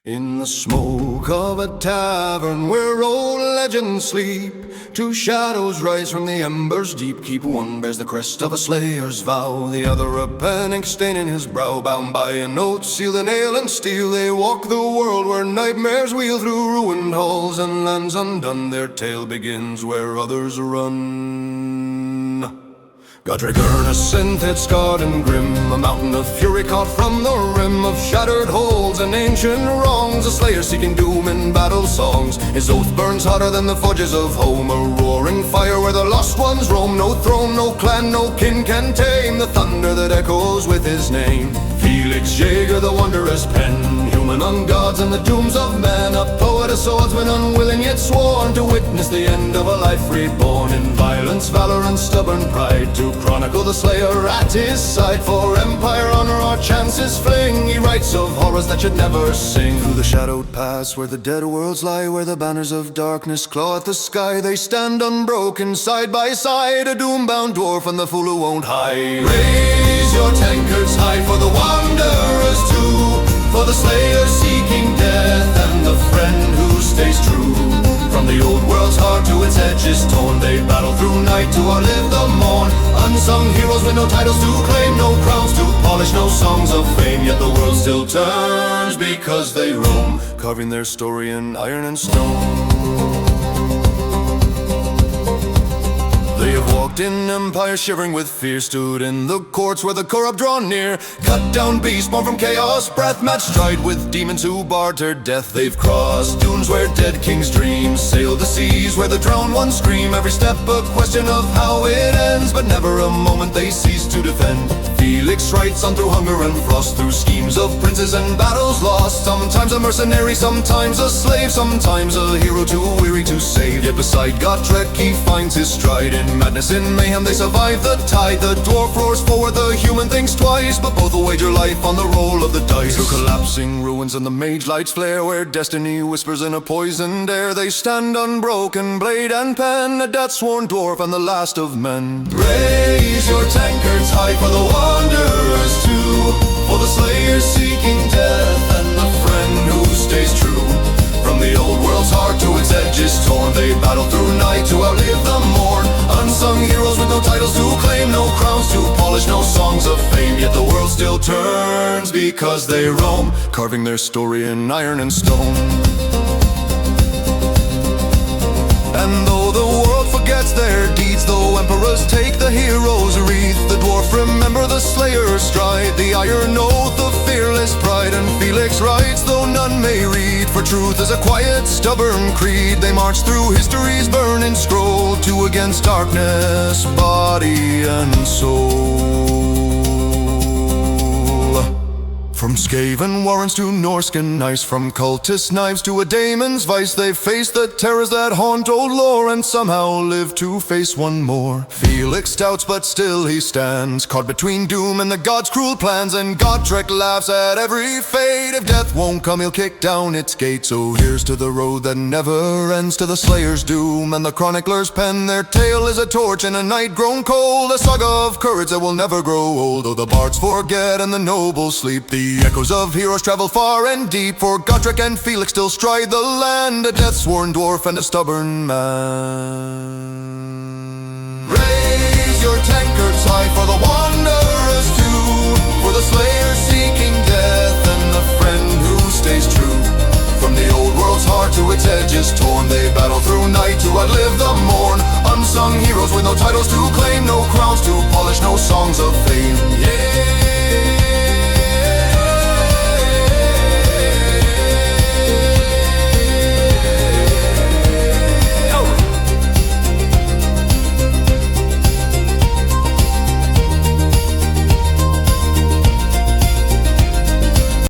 In the smoke of a tavern where old legends sleep, two shadows rise from the embers deep. Keep one bears the crest of a slayer's vow, the other a panic stain in his brow. Bound by an oath sealed in ale and steel, they walk the world where nightmares wheel through ruined halls and lands undone. Their tale begins where others run. Gortek earnest, synth scarred and grim, a mountain of fury caught from the rim of shattered holds and ancient wrongs, a slayer seeking doom in battle songs. His oath burns hotter than the forges of home, a roaring fire where the lost ones roam. No throne, no clan, no kin can tame the thunder that echoes with his name. Felix Jaeger, the wondrous pen, human ungods and the dooms of men, a poet, a swordsman, unwilling yet sworn to witness the end of a life reborn in violence, valor, and stubborn pride, to chronicle the slayer at his side. For empire, honor, our chances fling, he writes of horrors that should never sing. Through the shadowed pass where the dead worlds lie, where the banners of darkness claw at the sky, they stand unbroken side by side, a doom-bound dwarf and the fool who won't hide. Raise your tankards high for the wanderers too, for the slayer seeking death and the friend who stays true. From the old world's heart to its edges torn, they battle through night to outlive the morn. Unsung heroes with no titles to claim, no crowns to polish, no songs of fame. Yet the world still turns because they roam, carving their story in iron and stone. They have walked in empire, shivering with fear, stood in the courts where the corrupt draw near, cut down beasts born from chaos, breath matched stride with demons who barter death. They've crossed dunes where dead kings dream, sailed the seas where the drowned ones scream. Every step a question of how it ends, but never a moment they cease to defend. Felix writes on through hunger and frost, through schemes of princes and battles lost. Sometimes a mercenary, sometimes a slave, sometimes a hero too weary to save. Yet beside Gortek he finds his stride. In madness, in mayhem, they survive the tide. The dwarf roars forward, the human thinks twice, but both will wager life on the roll of the dice. Through collapsing ruins and the mage lights flare, where destiny whispers in a poisoned air, they stand unbroken, blade and pen, a death-sworn dwarf and the last of men. Raise your tankards high for the wanderers too, for the slayer seeking death and the friend who stays true. From the old world's heart to its edges torn, they battle through night to outlive the morn. Unsung heroes with no titles to claim, no crowns to polish, no songs of fame. Yet the world still turns because they roam, carving their story in iron and stone. And though the world forgets their deeds, though emperors take the hero's wreath, the dwarf remember the slayer's stride, the iron oath of fearless pride. And Felix writes, though none may read, for truth is a quiet, stubborn creed. They march through history's burning scroll, to against darkness, body and soul. From Skaven warrens to Norskin knives, from cultist knives to a daemon's vice, they've faced the terrors that haunt old lore, and somehow live to face one more. Felix doubts, but still he stands, caught between doom and the gods' cruel plans. And Gortek laughs at every fate, if death won't come he'll kick down its gate. So here's to the road that never ends, to the slayer's doom and the chronicler's pen. Their tale is a torch in a night grown cold, a saga of courage that will never grow old. Though the bards forget and the nobles sleep, the echoes of heroes travel far and deep. For Gortek and Felix still stride the land, a death-sworn dwarf and a stubborn man. Raise your tankards high for the wanderers too, for the slayer seeking death and the friend who stays true. From the old world's heart to its edges torn, they battle through night to outlive the morn. Unsung heroes with no titles to claim, no crowns to polish, no songs of fame. Yeah.